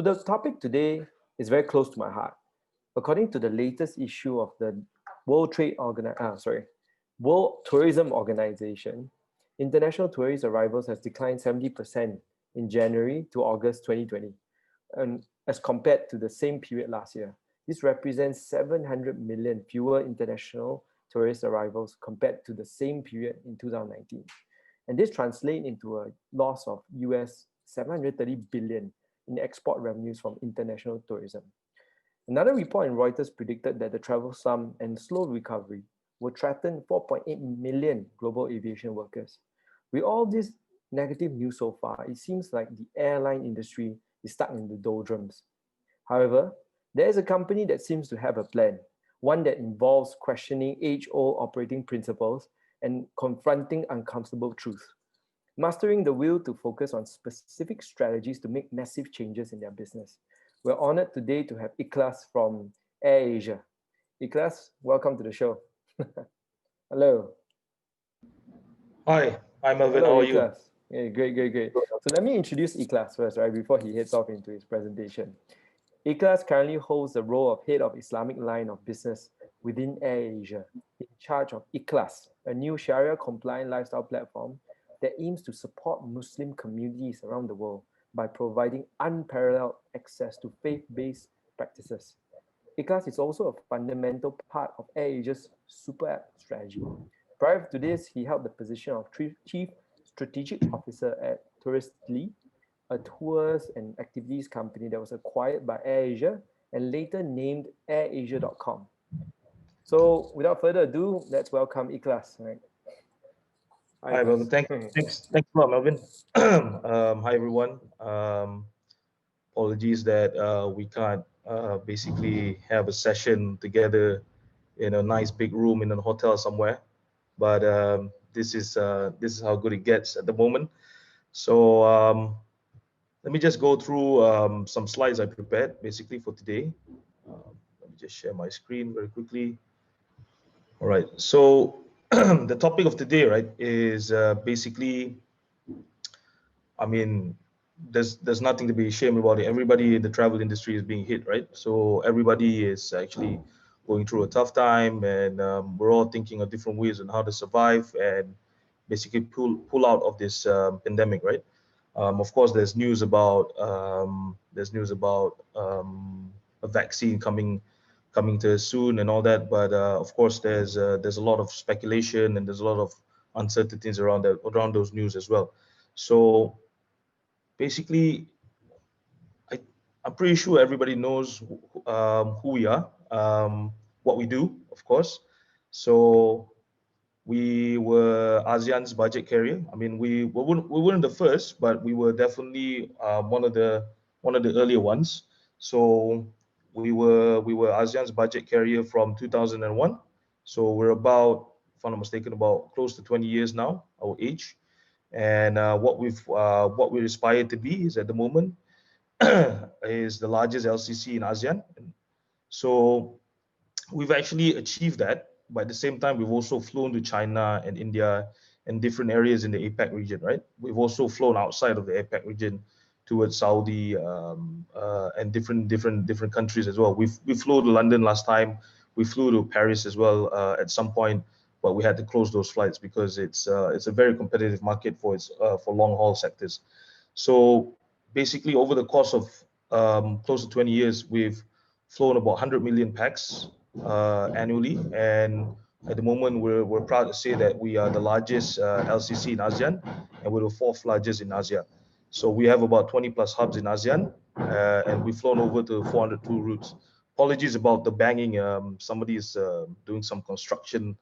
So the topic today is very close to my heart. According to the latest issue of the World Tourism Organization, international tourist arrivals has declined 70% in January to August 2020, and as compared to the same period last year. This represents 700 million fewer international tourist arrivals compared to the same period in 2019. And this translates into a loss of US 730 billion in export revenues from international tourism. Another report in Reuters predicted that the travel slump and slow recovery will threaten 4.8 million global aviation workers. With all this negative news so far, it seems like the airline industry is stuck in the doldrums. However, there is a company that seems to have a plan, one that involves questioning age-old operating principles and confronting uncomfortable truth, mastering the will to focus on specific strategies to make massive changes in their business. We're honored today to have Ikhlas from AirAsia. Ikhlas, welcome to the show. Hello. Hi, Melvin. Hello, How are you? Ikhlas. Yeah, great. So let me introduce Ikhlas first, right, before he heads off into his presentation. Ikhlas currently holds the role of Head of Islamic Line of Business within AirAsia, in charge of Ikhlas, a new Sharia-compliant lifestyle platform that aims to support Muslim communities around the world by providing unparalleled access to faith-based practices. Ikhlas is also a fundamental part of AirAsia's super app strategy. Prior to this, he held the position of Chief Strategic Officer at Touristly, a tours and activities company that was acquired by AirAsia and later named AirAsia.com. So without further ado, let's welcome Ikhlas. Right. Hi, Melvin. Thanks a lot, Melvin. Hi, everyone. Apologies that we can't basically have a session together in a nice big room in a hotel somewhere, but this is how good it gets at the moment. So let me just go through some slides I prepared basically for today. Let me just share my screen very quickly. All right, so the topic of today, right, is basically, I mean, there's nothing to be ashamed about it. Everybody in the travel industry is being hit, right? So everybody is actually going through a tough time, and we're all thinking of different ways on how to survive and basically pull out of this pandemic, right? Of course, there's news about a vaccine coming to us soon and all that, but of course, there's a lot of speculation and there's a lot of uncertainties around those news as well. So basically, I'm pretty sure everybody knows who we are, what we do, of course. So we were ASEAN's budget carrier. I mean, we weren't the first, but we were definitely one of the earlier ones. So we were ASEAN's budget carrier from 2001. So we're about, if I'm not mistaken, about close to 20 years now, our age. And what we aspire to be is at the moment is the largest LCC in ASEAN. So we've actually achieved that. But at the same time, we've also flown to China and India and different areas in the APAC region, right? We've also flown outside of the APAC region towards Saudi and different countries as well. We flew to London last time. We flew to Paris as well at some point, but we had to close those flights because it's a very competitive market for long haul sectors. So basically, over the course of close to 20 years, we've flown about 100 million pax annually, and at the moment we're proud to say that we are the largest LCC in ASEAN, and we're the fourth largest in Asia. So we have about 20 plus hubs in ASEAN, and we've flown over to 402 routes. Apologies about the banging. Somebody is doing some construction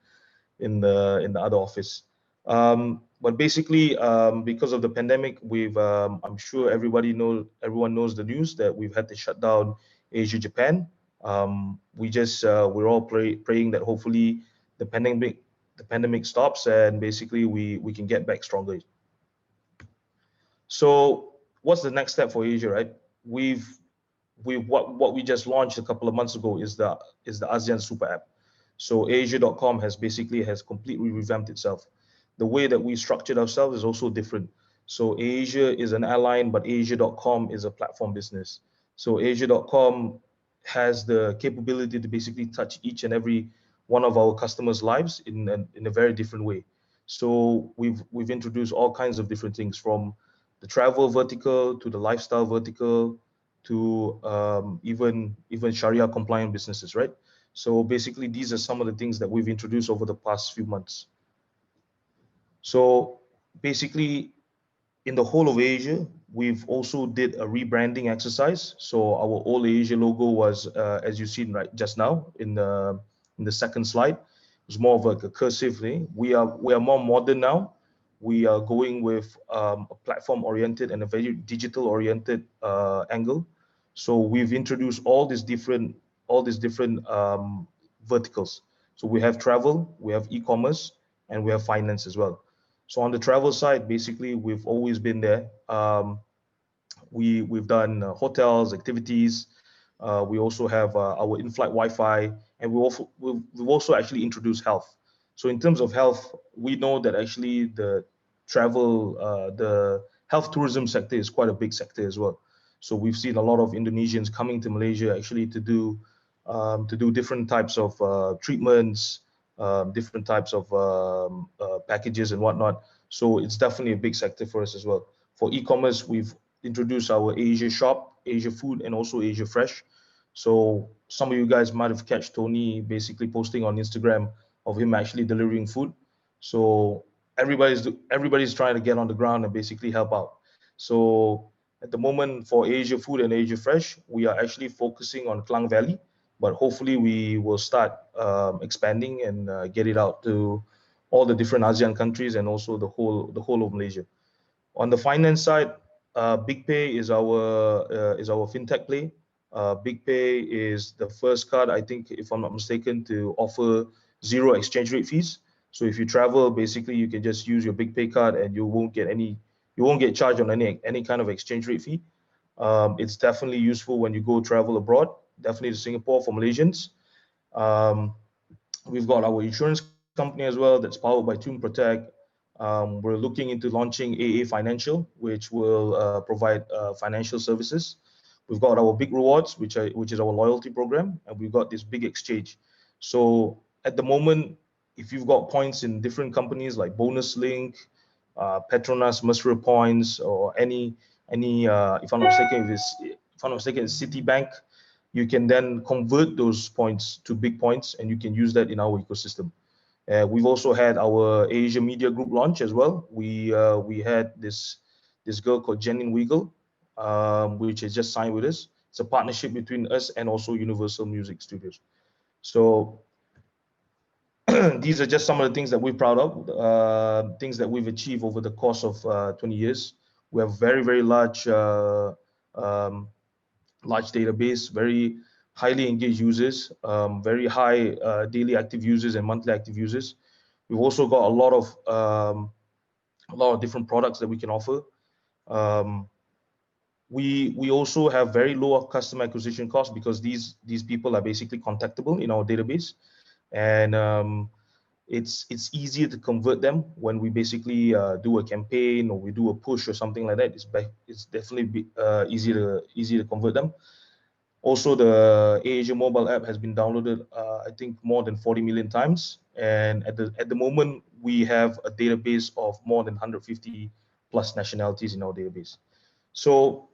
in the other office. But basically, because of the pandemic, I'm sure everyone knows the news that we've had to shut down Asia Japan. We're all praying that hopefully the pandemic stops and basically we can get back stronger. So what's the next step for Asia, right? What we just launched a couple of months ago is the ASEAN Super App. So AirAsia.com has completely revamped itself. The way that we structured ourselves is also different. So AirAsia is an airline, but AirAsia.com is a platform business. So AirAsia.com has the capability to basically touch each and every one of our customers' lives in a very different way. So we've introduced all kinds of different things, from the travel vertical to the lifestyle vertical to even Sharia compliant businesses, right? So basically, these are some of the things that we've introduced over the past few months. So basically, in the whole of Asia, we've also did a rebranding exercise. So our old Asia logo was, as you've seen right just now in the second slide, it was more of like a cursive thing. We are more modern now. We are going with a platform oriented and a very digital oriented angle. So we've introduced all these different verticals. So we have travel, we have e-commerce, and we have finance as well. So on the travel side, basically, we've always been there. We've done hotels, activities. We also have our in-flight Wi-Fi, and we've also actually introduced health. So in terms of health, we know that actually the health tourism sector is quite a big sector as well. So we've seen a lot of Indonesians coming to Malaysia actually to do different types of treatments, different types of packages and whatnot. So it's definitely a big sector for us as well. For e-commerce, we've introduced our Asia Shop, Asia Food, and also Asia Fresh. So some of you guys might have catch Tony basically posting on Instagram of him actually delivering food. So everybody's trying to get on the ground and basically help out. So at the moment for Asia Food and Asia Fresh, we are actually focusing on Klang Valley, but hopefully we will start expanding and get it out to all the different ASEAN countries and also the whole of Malaysia. On the finance side, BigPay is our fintech play. BigPay is the first card, I think, if I'm not mistaken, to offer zero exchange rate fees. So if you travel, basically you can just use your BigPay card and you won't get charged on any kind of exchange rate fee. It's definitely useful when you go travel abroad, definitely to Singapore for Malaysians. Um, we've got our insurance company as well that's powered by Tune Protect. We're looking into launching AA Financial, which will provide financial services. We've got our Big Rewards, which is our loyalty program, and we've got this Big Exchange. So at the moment, if you've got points in different companies like Bonus Link, Petronas Mesra Points, or any if I'm not mistaken, it's Citibank, you can then convert those points to big points, and you can use that in our ecosystem. We've also had our Asia Media Group launch as well. We had this girl called Jenin Weigel, which has just signed with us. It's a partnership between us and also Universal Music Studios. So these are just some of the things that we're proud of, things that we've achieved over the course of 20 years. We have very large database, very highly engaged users, very high daily active users and monthly active users. We've also got a lot of different products that we can offer. We also have very low customer acquisition costs because these people are basically contactable in our database, and it's easier to convert them when we basically do a campaign or we do a push or something like that. It's definitely easier to convert them. Also, the AirAsia mobile app has been downloaded, I think, more than 40 million times. And at the moment, we have a database of more than 150 plus nationalities in our database. So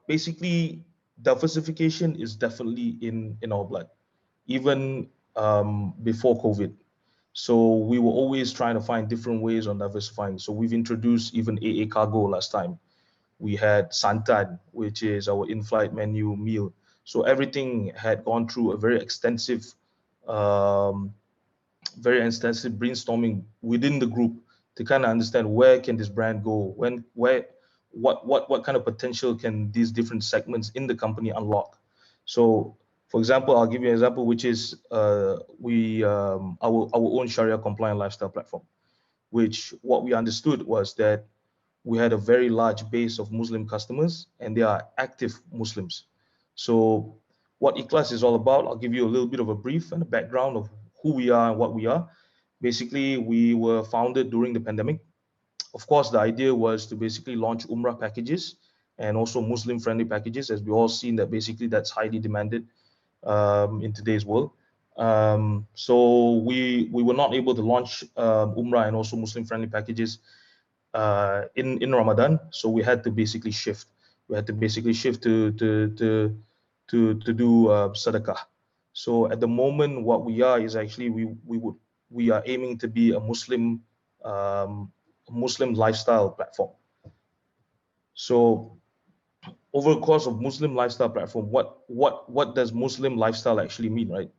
basically, diversification is definitely in our blood, even before COVID. So we were always trying to find different ways on diversifying. So we've introduced even AA Cargo last time. We had Santan, which is our in-flight menu meal. So everything had gone through a um, very extensive brainstorming within the group to kind of understand where can this brand go, what kind of potential can these different segments in the company unlock. So, for example, I'll give you an example, which is our own Sharia compliant lifestyle platform, which what we understood was that we had a very large base of Muslim customers and they are active Muslims. So what Ikhlas is all about, I'll give you a little bit of a brief and a background of who we are and what we are. Basically, we were founded during the pandemic. Of course, the idea was to basically launch Umrah packages and also Muslim-friendly packages, as we all seen that basically that's highly demanded in today's world. So we were not able to launch Umrah and also Muslim-friendly packages in Ramadan, so we had to basically shift. We had to basically shift to do sadaqah. So at the moment, what we are is actually we are aiming to be a Muslim lifestyle platform. So over the course of Muslim lifestyle platform, what does Muslim lifestyle actually mean, right?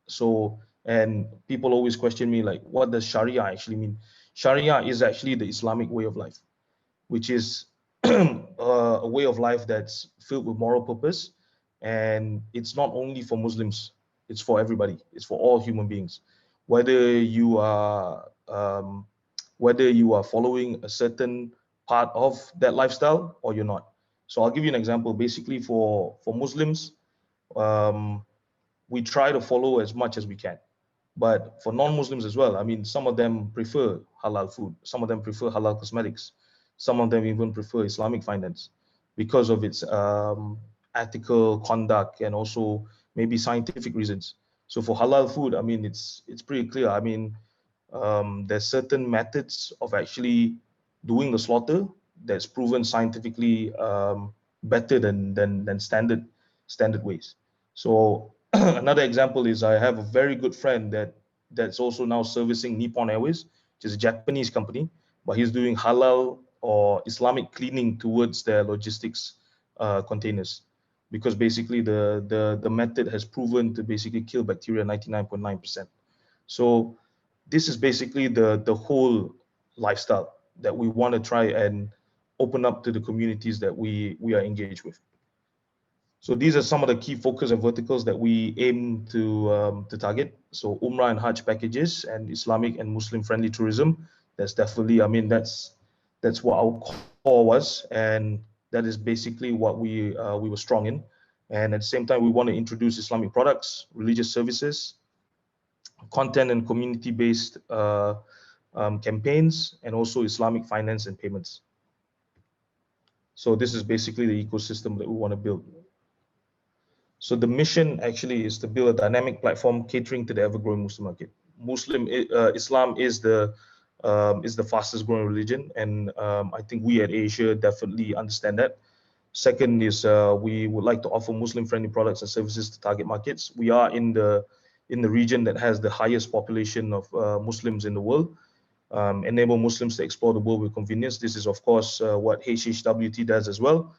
So, and people always question me like, what does Sharia actually mean? Sharia is actually the Islamic way of life, which is a way of life that's filled with moral purpose, and it's not only for Muslims, it's for everybody, it's for all human beings, whether you are following a certain part of that lifestyle or you're not. So I'll give you an example. Basically, for Muslims, we try to follow as much as we can. But for non-Muslims as well, I mean, some of them prefer halal food, some of them prefer halal cosmetics, some of them even prefer Islamic finance because of its ethical conduct and also maybe scientific reasons. So for halal food, I mean, it's pretty clear. I mean, there's certain methods of actually doing the slaughter that's proven scientifically better than standard ways. So another example is I have a very good friend that's also now servicing Nippon Airways, which is a Japanese company, but he's doing halal or Islamic cleaning towards their logistics containers, because basically the method has proven to basically kill bacteria 99.9%. So this is basically the whole lifestyle that we want to try and open up to the communities that we are engaged with. So these are some of the key focus and verticals that we aim to target. So Umrah and Hajj packages and Islamic and Muslim friendly tourism. That's definitely, I mean, that's what our core was, and that is basically what we were strong in. And at the same time, we want to introduce Islamic products, religious services, content and community-based campaigns, and also Islamic finance and payments. So this is basically the ecosystem that we want to build. So the mission actually is to build a dynamic platform catering to the ever-growing Muslim market. Islam is the fastest growing religion, and I think we at Asia definitely understand that. Second is we would like to offer Muslim-friendly products and services to target markets. We are in the region that has the highest population of Muslims in the world. Enable Muslims to explore the world with convenience. This is, of course, what HHWT does as well.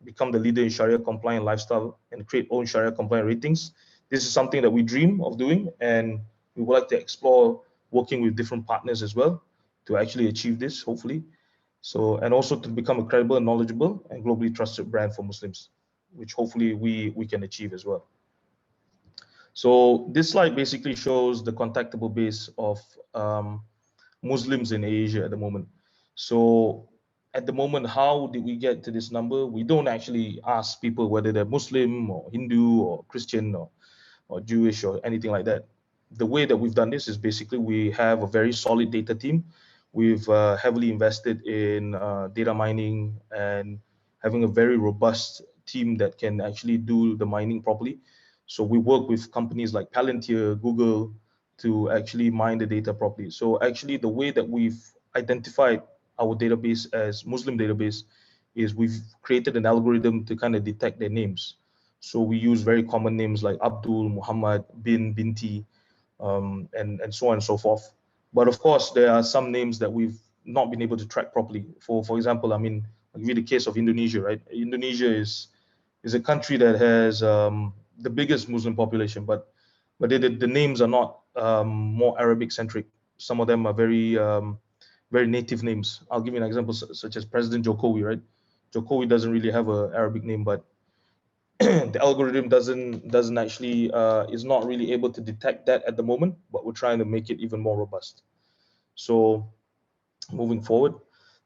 Become the leader in Sharia compliant lifestyle and create own Sharia compliant ratings. This is something that we dream of doing, and we would like to explore working with different partners as well to actually achieve this, hopefully. So, and also to become a credible, knowledgeable, and globally trusted brand for Muslims, which hopefully we can achieve as well. So this slide basically shows the contactable base of Muslims in Asia at the moment. So at the moment, how did we get to this number? We don't actually ask people whether they're Muslim or Hindu or Christian or Jewish or anything like that. The way that we've done this is basically we have a very solid data team. We've heavily invested in data mining and having a very robust team that can actually do the mining properly. So we work with companies like Palantir, Google, to actually mine the data properly. So actually the way that we've identified our database as Muslim database is we've created an algorithm to kind of detect their names. So we use very common names like Abdul, Muhammad, Bin, Binti, and so on and so forth. But of course, there are some names that we've not been able to track properly. For example, I mean, I'll give you the case of Indonesia, right? Indonesia is a country that has the biggest Muslim population, but the names are not more Arabic centric. Some of them are very native names. I'll give you an example, such as President Jokowi, right? Jokowi doesn't really have an Arabic name, but the algorithm doesn't actually is not really able to detect that at the moment, but we're trying to make it even more robust. So moving forward,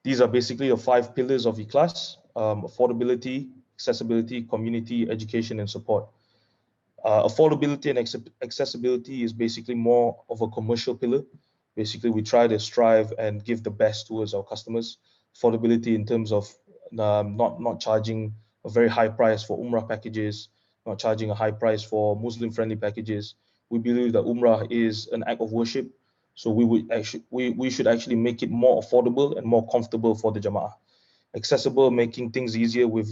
these are basically the 5 pillars of Ikhlas: affordability, accessibility, community, education, and support. Affordability and accessibility is basically more of a commercial pillar. Basically, we try to strive and give the best towards our customers. Affordability in terms of not charging a very high price for Umrah packages, not charging a high price for Muslim-friendly packages. We believe that Umrah is an act of worship, so we should actually make it more affordable and more comfortable for the Jama'ah. Accessible, making things easier with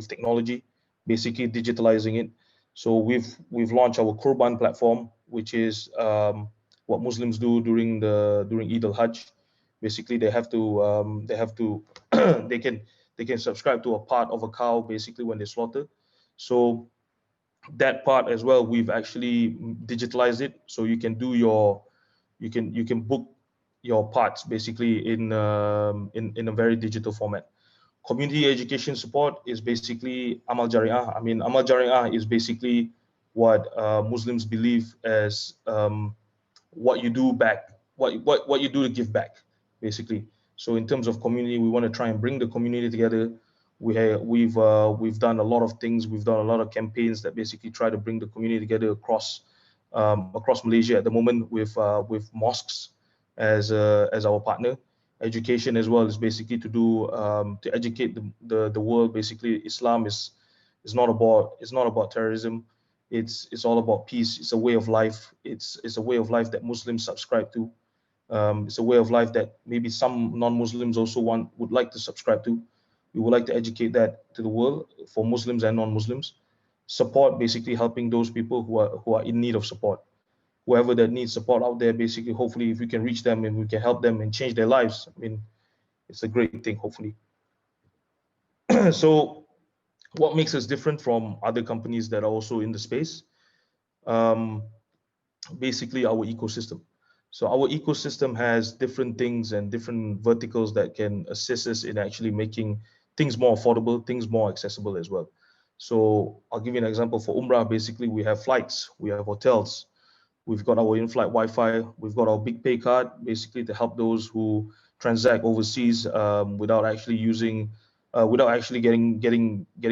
technology, basically digitalizing it. So we've launched our Qurban platform, which is what Muslims do during Eid al-Hajj. Basically, they have to they can subscribe to a part of a cow basically when they slaughter. So that part as well, we've actually digitalized it, so you can do you can book your parts basically in a very digital format. Community education support is basically Amal Jariah. I mean, Amal Jariah is basically what Muslims believe as what you do back, what you do to give back, basically. So in terms of community, we want to try and bring the community together. We've done a lot of things. We've done a lot of campaigns that basically try to bring the community together across Malaysia at the moment with mosques as our partner. Education as well is basically to educate the world. Basically, Islam is not about terrorism. It's all about peace. It's a way of life. It's a way of life that Muslims subscribe to. It's a way of life that maybe some non-Muslims also would like to subscribe to. We would like to educate that to the world for Muslims and non-Muslims. Support, basically helping those people who are in need of support. Whoever that needs support out there, basically, hopefully, if we can reach them and we can help them and change their lives, I mean, it's a great thing, hopefully. So what makes us different from other companies that are also in the space? Basically, our ecosystem. So our ecosystem has different things and different verticals that can assist us in actually making things more affordable, things more accessible as well. So I'll give you an example. For Umrah, basically, we have flights, we have hotels, we've got our in-flight Wi-Fi, we've got our Big Pay card, basically to help those who transact overseas without actually getting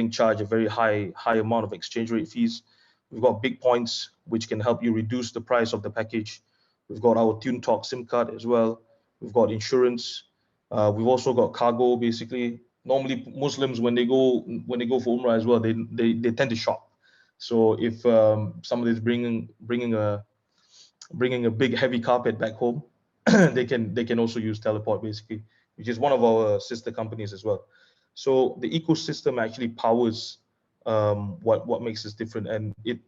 charged a very high amount of exchange rate fees. We've got Big Points, which can help you reduce the price of the package. We've got our Tune Talk SIM card as well. We've got insurance. We've also got cargo. Basically, normally Muslims when they go for Umrah as well, they tend to shop. So if somebody's bringing a big heavy carpet back home, they can also use Teleport basically, which is one of our sister companies as well. So the ecosystem actually powers what makes us different, and it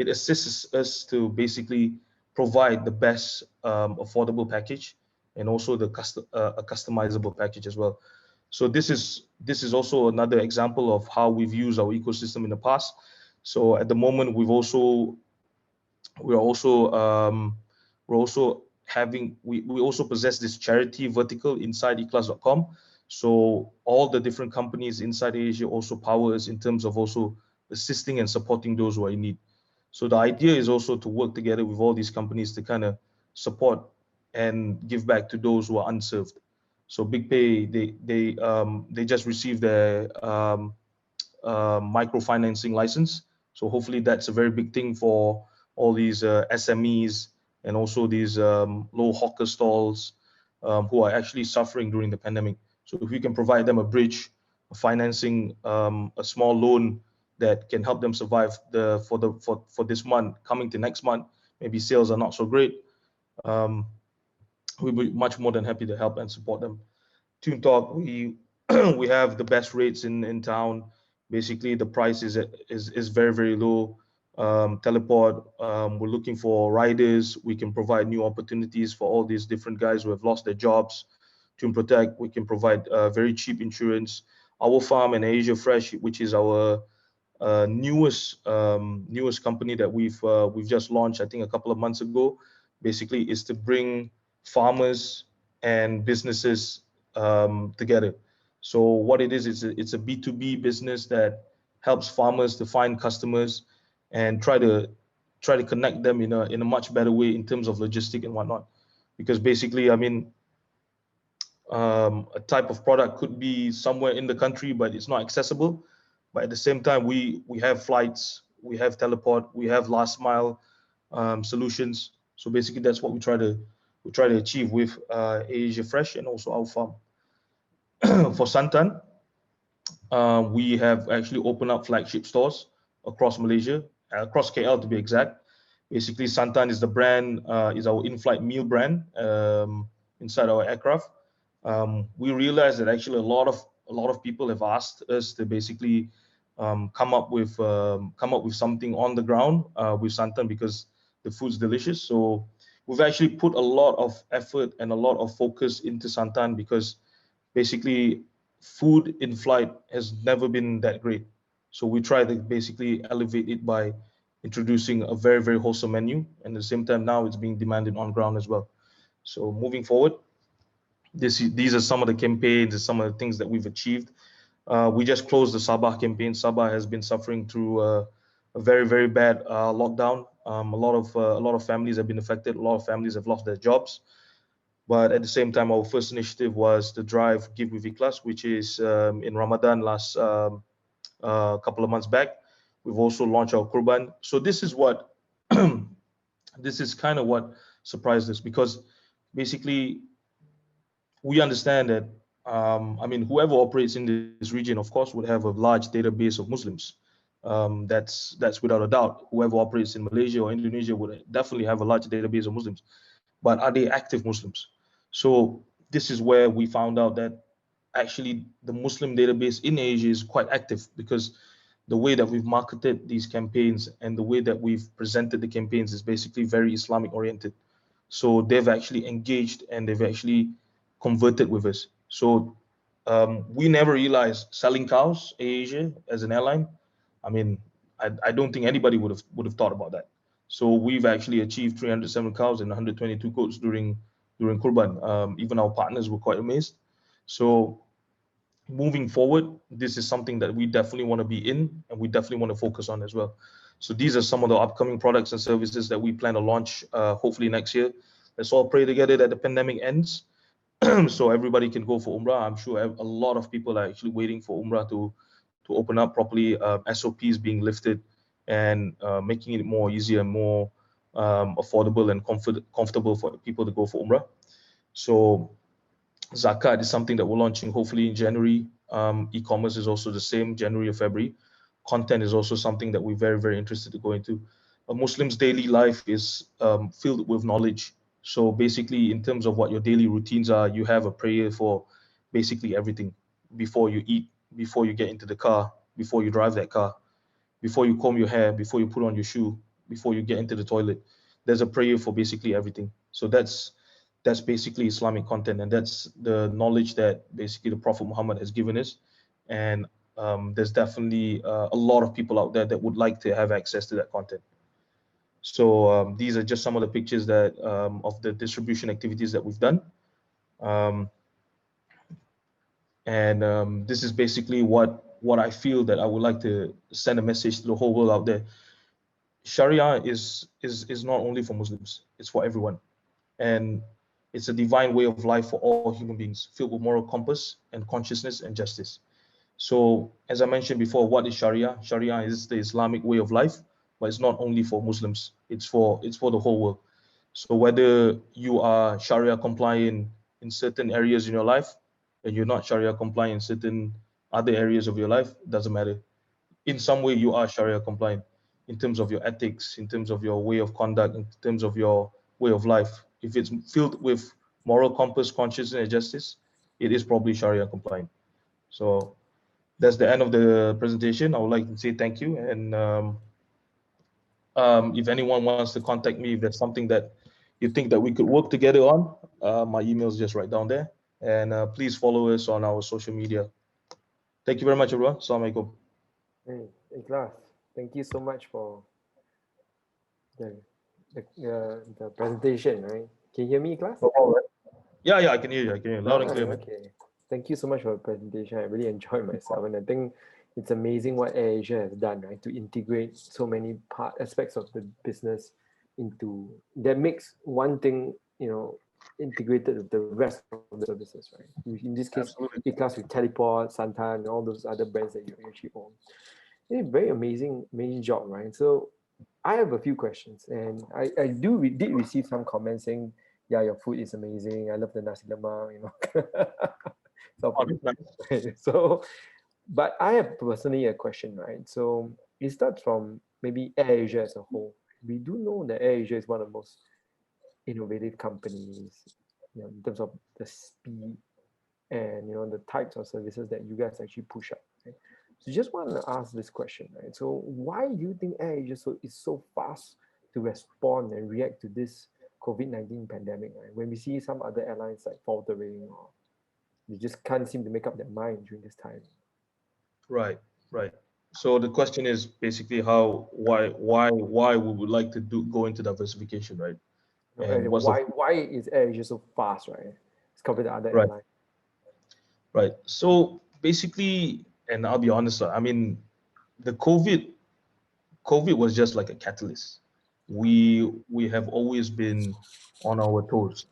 assists us to basically provide the best affordable package and also a customizable package as well. So this is also another example of how we've used our ecosystem in the past. So at the moment, we also possess this charity vertical inside ikhlas.com. So all the different companies inside Asia also power us in terms of also assisting and supporting those who are in need. So the idea is also to work together with all these companies to kind of support and give back to those who are unserved. So Big Pay, they just received their microfinancing license. So hopefully that's a very big thing for all these SMEs and also these low hawker stalls who are actually suffering during the pandemic. So if we can provide them a bridge, a financing, a small loan that can help them survive for this month, coming to next month, maybe sales are not so great. We'll be much more than happy to help and support them. Tune Talk, we we have the best rates in town. Basically, the price is very low. Teleport, we're looking for riders. We can provide new opportunities for all these different guys who have lost their jobs. Tune Protect, we can provide very cheap insurance. Our Farm and AirAsia Fresh, which is our newest company that we've just launched, I think a couple of months ago, basically is to bring farmers and businesses together. So what it is, it's a B2B business that helps farmers to find customers and try to connect them in a much better way in terms of logistic and whatnot. Because basically, I mean, a type of product could be somewhere in the country, but it's not accessible. But at the same time, we have flights, we have Teleport, we have last mile solutions. So basically, that's what we try to achieve with AirAsia Fresh and also our farm. For Santan, we have actually opened up flagship stores across Malaysia, across KL to be exact. Basically, Santan is the brand, is our in-flight meal brand inside our aircraft. We realized that actually a lot of people have asked us to basically come up with something on the ground with Santan because the food's delicious. So we've actually put a lot of effort and a lot of focus into Santan because basically food in flight has never been that great. So we try to basically elevate it by introducing a very, very wholesome menu. And at the same time, now it's being demanded on ground as well. So moving forward, these are some of the campaigns and some of the things that we've achieved. We just closed the Sabah campaign. Sabah has been suffering through a very, very bad lockdown. A lot of families have been affected. A lot of families have lost their jobs. But at the same time, our first initiative was the drive Give with Ikhlas, which is in Ramadan last couple of months back. We've also launched our Kurban. So this is what this is kind of what surprised us because basically we understand that I mean whoever operates in this region, of course, would have a large database of Muslims. That's without a doubt. Whoever operates in Malaysia or Indonesia would definitely have a large database of Muslims. But are they active Muslims? So this is where we found out that actually the Muslim database in Asia is quite active because the way that we've marketed these campaigns and the way that we've presented the campaigns is basically very Islamic oriented. So they've actually engaged and they've actually converted with us. So we never realized selling cows, AirAsia as an airline. I mean, I don't think anybody would have thought about that. So we've actually achieved 307 cows and 122 goats during Kurban. Even our partners were quite amazed. So moving forward, this is something that we definitely want to be in and we definitely want to focus on as well. So these are some of the upcoming products and services that we plan to launch hopefully next year. Let's all pray together that the pandemic ends so everybody can go for Umrah. I'm sure a lot of people are actually waiting for Umrah to open up properly, SOPs being lifted and making it more easier and more affordable and comfortable for people to go for Umrah. So Zakat is something that we're launching hopefully in January. E-commerce is also the same, January or February. Content is also something that we're very, very interested to go into. A Muslim's daily life is filled with knowledge. So basically, in terms of what your daily routines are, you have a prayer for basically everything. Before you eat, before you get into the car, before you drive that car, before you comb your hair, before you put on your shoe, before you get into the toilet. There's a prayer for basically everything. So that's basically Islamic content, and that's the knowledge that basically the Prophet Muhammad has given us. And there's definitely a lot of people out there that would like to have access to that content. So these are just some of the pictures that of the distribution activities that we've done. This is basically what I feel that I would like to send a message to the whole world out there. Sharia is not only for Muslims, it's for everyone. And it's a divine way of life for all human beings, filled with moral compass and consciousness and justice. So, as I mentioned before, what is Sharia? Sharia is the Islamic way of life, but it's not only for Muslims, it's for the whole world. So whether you are Sharia compliant in certain areas in your life, and you're not Sharia compliant in certain other areas of your life, doesn't matter. In some way, you are Sharia compliant in terms of your ethics, in terms of your way of conduct, in terms of your way of life. If it's filled with moral compass, consciousness, and justice, it is probably Sharia compliant. So that's the end of the presentation. I would like to say thank you. And if anyone wants to contact me, if there's something that you think that we could work together on, my email is just right down there. And please follow us on our social media. Thank you very much, everyone. Assalamualaikum. Hey, Ikhlas, thank you so much for the presentation, right? Can you hear me, Ikhlas? Yeah, I can hear you. I can hear you loud and clear. Okay. Thank you so much for the presentation. I really enjoyed myself, and I think it's amazing what AirAsia has done, right, to integrate so many aspects of the business into that makes one thing, integrated with the rest of the services, right? In this case, Ikhlas with Teleport, Santan, and all those other brands that you actually own. It's a very amazing job, right? So I have a few questions, and I did receive some comments saying, yeah, your food is amazing. I love the nasi lemak, so But I have personally a question, right? So it starts from maybe AirAsia as a whole. We do know that AirAsia is one of the most innovative companies, in terms of the speed and the types of services that you guys actually push up. Right? So just want to ask this question, right? So why do you think AirAsia is so fast to respond and react to this COVID-19 pandemic, right? When we see some other airlines like faltering, or they just can't seem to make up their mind during this time. Right, right. So the question is basically why we would like to go into diversification, right? And And what's the why is AirAsia so fast, right? As compared to other right, airlines. right. So basically, and I'll be honest, I mean, the COVID was just like a catalyst. We have always been on our toes.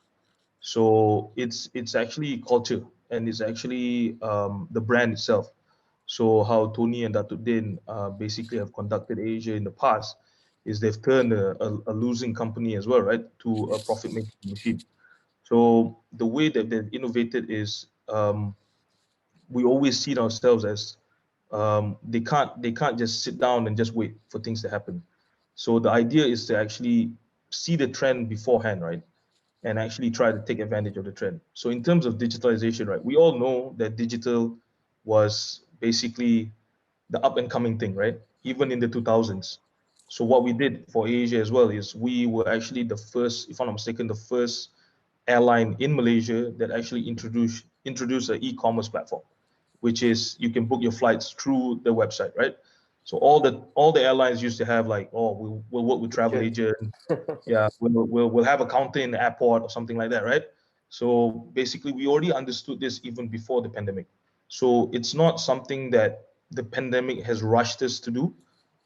So it's actually culture, and it's actually the brand itself. So how Tony and Datuk Din basically have conducted Asia in the past is they've turned a losing company as well, right, to a profit-making machine. So the way that they've innovated is we always see ourselves as they can't just sit down and just wait for things to happen. So the idea is to actually see the trend beforehand, right? And actually try to take advantage of the trend. So in terms of digitalization, right, we all know that digital was basically the up and coming thing, right? Even in the 2000s. So what we did for Asia as well is we were actually the first, if I'm not mistaken, the first airline in Malaysia that actually introduced an e-commerce platform, which is you can book your flights through the website, right? So all the airlines used to have like, oh, we'll work with travel Agent. agent, yeah, we'll have a counter in the airport or something like that, right? So basically, we already understood this even before the pandemic. So it's not something that the pandemic has rushed us to do,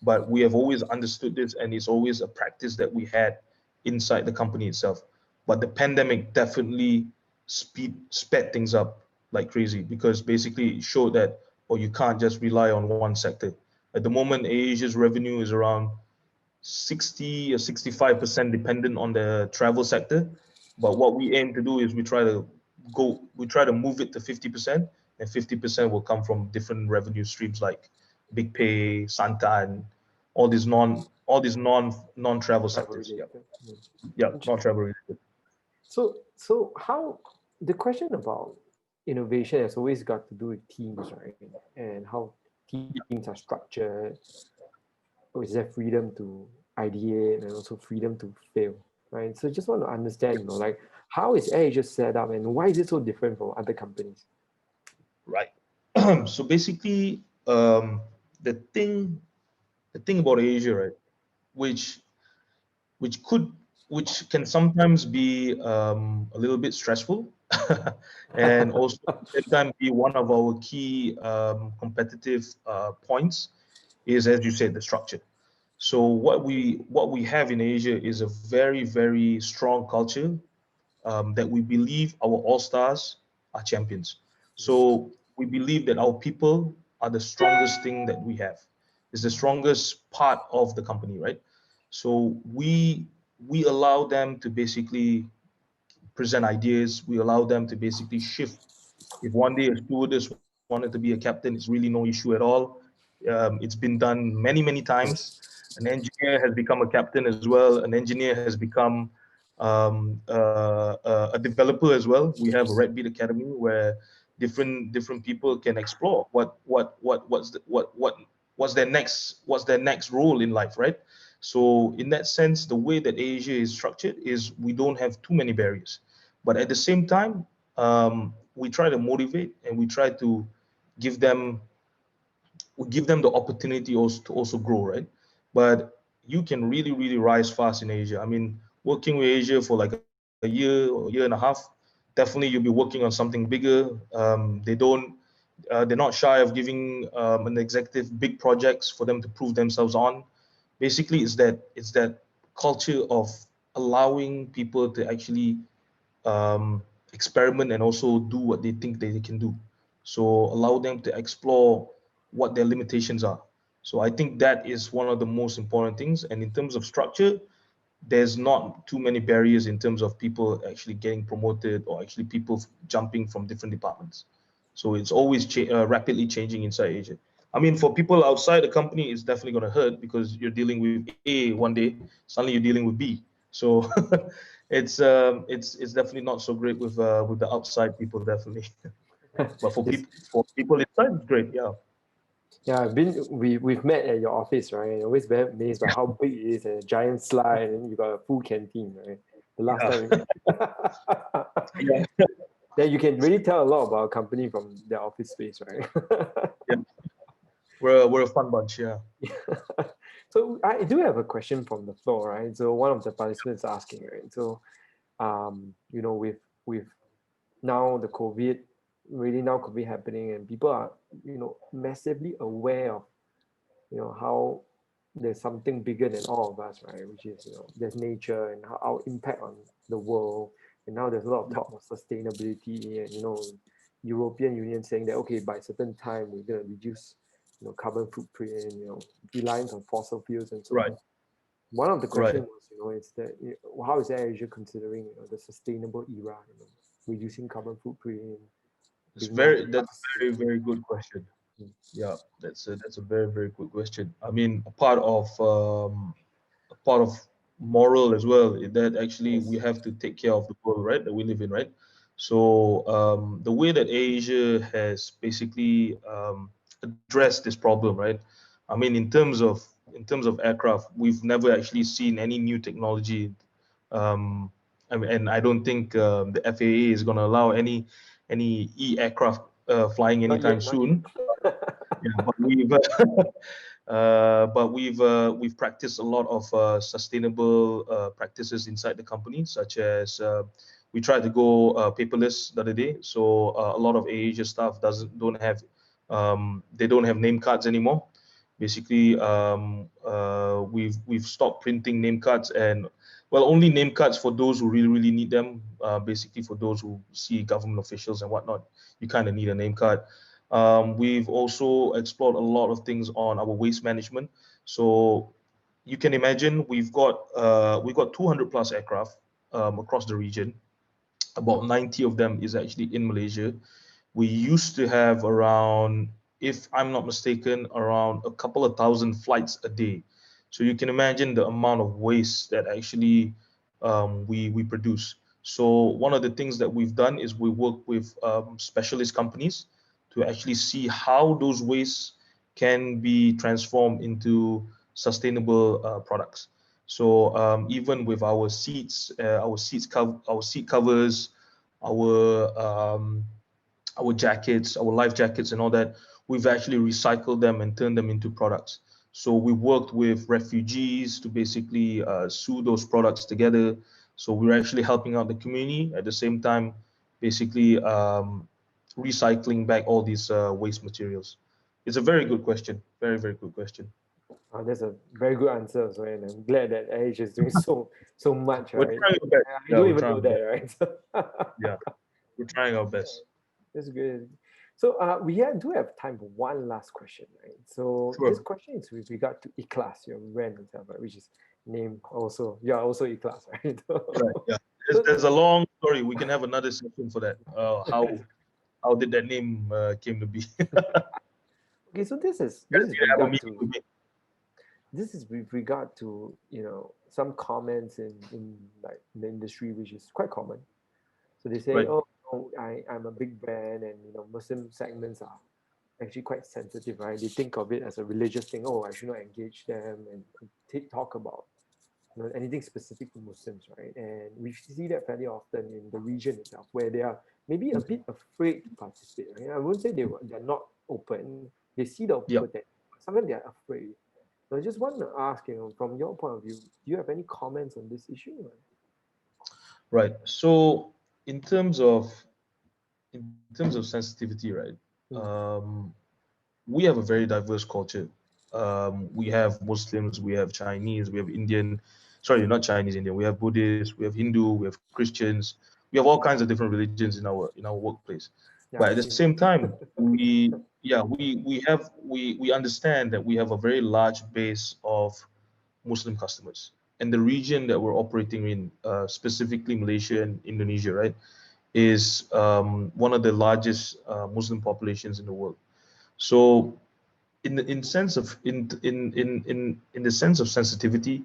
but we have always understood this, and it's always a practice that we had inside the company itself. But the pandemic definitely sped things up like crazy because basically it showed that, oh, you can't just rely on one sector. At the moment, Asia's revenue is around 60 or 65% dependent on the travel sector. But what we aim to do is we try to move it to 50%, and 50% will come from different revenue streams like big pay, Santan, all these non-travel Travel sectors. Yeah. related. Yeah, not Interesting. travel related. So how the question about innovation has always got to do with teams, right? And how teams are structured, is there freedom to ideate and also freedom to fail, right? So just want to understand, like how is AirAsia set up and why is it so different from other companies? Right. So basically, the thing the thing about Asia, right, which which could which can sometimes be a little bit stressful and also at the same time be one of our key competitive points is, as you said, the structure. So what we have in Asia is a very, very strong culture that we believe our all stars are champions. So we believe that our people are the strongest thing that we have. Is the strongest part of the company, right? So we allow them to basically present ideas. We allow them to basically shift. If one day a stewardess wanted to be a captain, it's really no issue at all. It's been done many, many times. An engineer has become a captain as well. An engineer has become a developer as well. We have a Red Beat Academy where different people can explore what's their next role in life, right? So in that sense, the way that Asia is structured is we don't have too many barriers, but at the same time, we try to motivate and we try to give them give them the opportunity also to also grow, right? But you can really, really rise fast in Asia. I mean, working with Asia for like a year or year and a half, definitely you'll be working on something bigger. They're not shy of giving an executive big projects for them to prove themselves on. Basically, it's that culture of allowing people to actually experiment and also do what they think they can do. So allow them to explore what their limitations are. So I think that is one of the most important things. And in terms of structure, there's not too many barriers in terms of people actually getting promoted or actually people jumping from different departments. So it's always rapidly changing inside Asia. I mean, for people outside the company, it's definitely going to hurt because you're dealing with A one day, suddenly you're dealing with B. So it's definitely not so great with the outside people, definitely. But Yes. for people inside, it's great. Yeah. Yeah, we've met at your office, right? Always very amazed by how big it is and a giant slide, and you got a full canteen, right? The last Yeah. time we Yeah. then you can really tell a lot about a company from their office space, right? Yeah. We're a fun bunch. Yeah. So I do have a question from the floor, right? So one of the participants asking, right? So with now the COVID, really now COVID happening, and people are massively aware of how there's something bigger than all of us, right? Which is there's nature and how our impact on the world. And now there's a lot of talk of sustainability, and European Union saying that okay, by a certain time we're going to reduce carbon footprint, reliance on fossil fuels and so Right. on. One of the Right. questions was, is that how is AirAsia considering the sustainable era, reducing carbon footprint, being more That's a very, just. very good question. Mm. Yeah, that's a very, very good question. I mean, a part of moral as well is that actually we Yes. have to take care of the world, right, that we live in, right? So the way that Asia has basically addressed this problem, right? I mean, in terms of aircraft, we've never actually seen any new technology. Um, and I don't think the FAA is going to allow any e-aircraft flying Not anytime yet, not yet. soon. Yeah, but we've practiced a lot of sustainable practices inside the company, such as we tried to go paperless the other day. So a lot of AirAsia staff they don't have name cards anymore. Basically, we've stopped printing name cards, and well, only name cards for those who really really need them. Basically, for those who see government officials and whatnot, you kind of need a name card. We've also explored a lot of things on our waste management. So you can imagine we've got 200 plus aircraft across the region. About 90 of them is actually in Malaysia. We used to have around, if I'm not mistaken, around a couple of thousand flights a day. So you can imagine the amount of waste that actually we produce. So one of the things that we've done is we work with specialist companies to actually see how those wastes can be transformed into sustainable products. So even with our seat covers, our jackets, our life jackets, and all that, we've actually recycled them and turned them into products. So we worked with refugees to basically sew those products together. So we're actually helping out the community at the same time, basically recycling back all these waste materials. It's a very good question. Very, very good question. That's a very good answer, so, and I'm glad that AirAsia is doing so much, We're right? trying our best. I Yeah, don't we're even know trying our that, best. right? Yeah, we're trying our best. That's good. So do have time for one last question, right? So this Sure. question is with regard to Ikhlas, your brand itself, right? Which is named also, you are also Ikhlas, right? Right. Yeah. So, There's a long story. We can have another session for that. How did that name came to be? okay, so Guys this is need to have a regard meeting to with me. this is with regard to some comments in like the industry, which is quite common. So they say, Right. oh, no, I'm a big brand, and Muslim segments are actually quite sensitive, right? They think of it as a religious thing. Oh, I should not engage them and talk about anything specific to Muslims, right? And we see that fairly often in the region itself, where they are maybe a bit afraid to participate. Right? I wouldn't say they're not open. They see the Yeah. potential, but sometimes they're afraid. So I just want to ask, from your point of view, do you have any comments on this issue? Right. So in terms of sensitivity, right? Mm. Um, we have a very diverse culture. We have Muslims, we have Chinese, we have Indian. Sorry, not Chinese Indian. We have Buddhists, we have Hindu, we have Christians. We have all kinds of different religions in our workplace. Yeah, But I've at the seen same that. time, we understand that we have a very large base of Muslim customers, and the region that we're operating in, specifically Malaysia and Indonesia, right? is one of the largest Muslim populations in the world. So in sense of in the sense of sensitivity,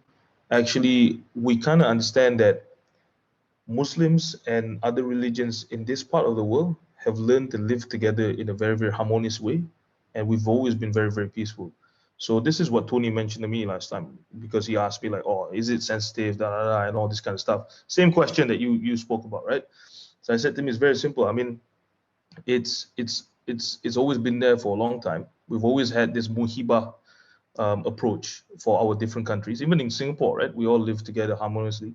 actually we kind of understand that Muslims and other religions in this part of the world have learned to live together in a very, very harmonious way, and we've always been very, very peaceful. So this is what Tony mentioned to me last time because he asked me like, "Oh, is it sensitive?" Da, da, da, and all this kind of stuff. Same question that you spoke about, right? So I said to him, "It's very simple. I mean, it's always been there for a long time. We've always had this muhibah approach for our different countries, even in Singapore, right? We all live together harmoniously.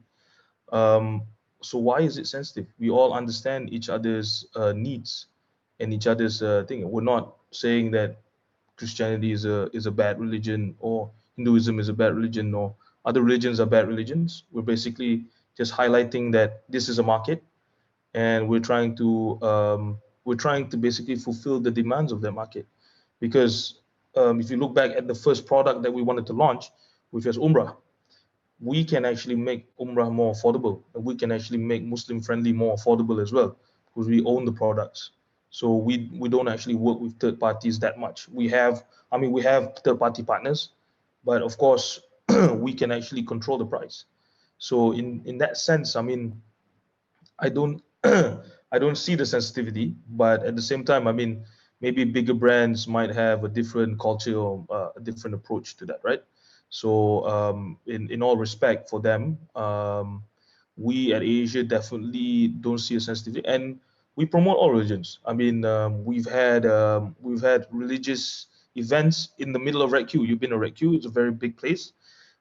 Um, so why is it sensitive? We all understand each other's needs and each other's thing. We're not saying that Christianity is a bad religion or Hinduism is a bad religion or other religions are bad religions. We're basically just highlighting that this is a market and we're trying to basically fulfill the demands of that market. Because if you look back at the first product that we wanted to launch, which was Umrah, we can actually make Umrah more affordable, and we can actually make Muslim friendly more affordable as well, because we own the products. So we don't actually work with third parties that much. We have third party partners, but of course we can actually control the price. So in that sense, I mean, I don't I don't see the sensitivity, but at the same time, I mean, maybe bigger brands might have a different culture or a different approach to that, right? So in all respect for them, we at Asia definitely don't see a sensitivity, and we promote all religions. I mean, we've had religious events in the middle of Red Queue. You've been to Red Queue; it's a very big place.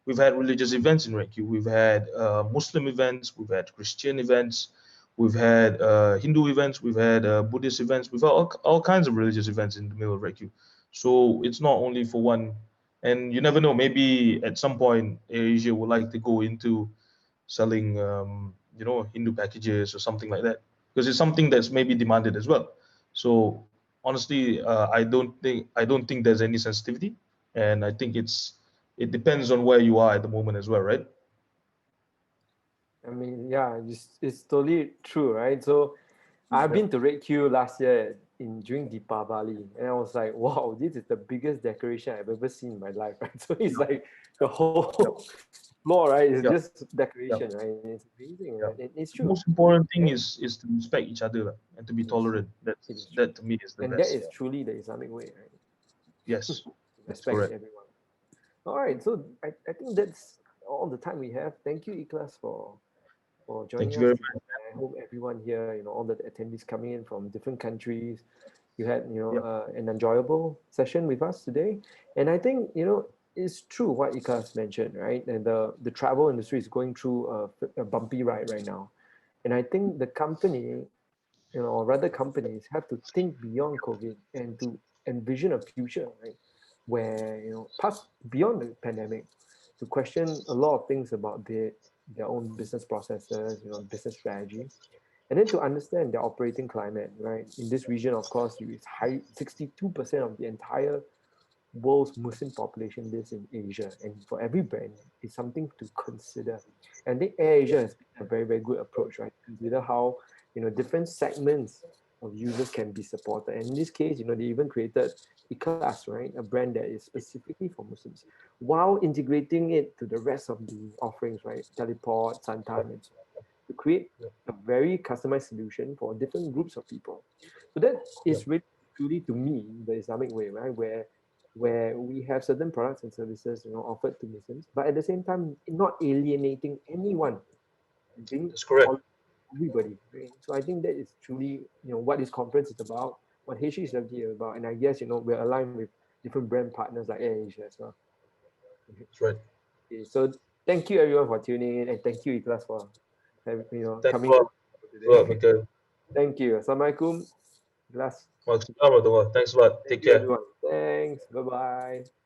We've had religious events in Red Queue. We've had Muslim events. We've had Christian events. We've had Hindu events. We've had Buddhist events. We've had all kinds of religious events in the middle of Red Queue. So it's not only for one. And you never know. Maybe at some point, AirAsia would like to go into selling, Hindu packages or something like that, because it's something that's maybe demanded as well. So honestly, I don't think there's any sensitivity, and I think it depends on where you are at the moment as well, right? I mean, yeah, it's totally true, right? So I've Yeah. been to Red Queue last year in during Deepavali, and I was like, wow, this is the biggest decoration I've ever seen in my life, right? So it's Yeah. like the Yeah. whole floor, right? It's Yeah. just Yeah. decoration, right? And it's amazing, Yeah. right? And it's The true. most important thing And is to respect each other lah, and to be it is true. tolerant. It is true. That to me is the And that best. is Yeah. truly the Islamic way, right? Yes, that's Respect correct. everyone. All right, so I think that's all the time we have. Thank you, Ikhlas, for Thank joining you us very today. much. I hope everyone here, all the attendees coming in from different countries, you had, Yeah. an enjoyable session with us today. And I think, it's true what Ikhlas mentioned, right? And the travel industry is going through a bumpy ride right now. And I think the company, or rather companies have to think beyond COVID and to envision a future, right? Where, past beyond the pandemic, to question a lot of things about their own business processes, business strategy, and then to understand their operating climate, right? In this region, of course, it's high 62% of the entire world's Muslim population lives in Asia, and for every brand, it's something to consider. And I think AirAsia has been a very, very good approach, right? Consider how different segments of users can be supported. And in this case, they even created Ikhlas, right? A brand that is specifically for Muslims, while integrating it to the rest of the offerings, right? Teleport, Santan, and so on, to create a very customized solution for different groups of people. So that Yeah. is really truly to me the Islamic way, right? Where we have certain products and services offered to Muslims, but at the same time not alienating anyone, being That's correct. tolerant of everybody, right? So I think that is truly what this conference is about, what HE is about, and I guess we're aligned with different brand partners like AirAsia as well. That's right. Okay, so thank you everyone for tuning in, and thank you Ikhlas for Thanks a coming lot. Thanks a lot, today. Mikhail. Thank you. Assalamualaikum. Ikhlas. Thanks a lot. Thanks a lot. Thank Take you care. everyone. Thanks. Bye bye.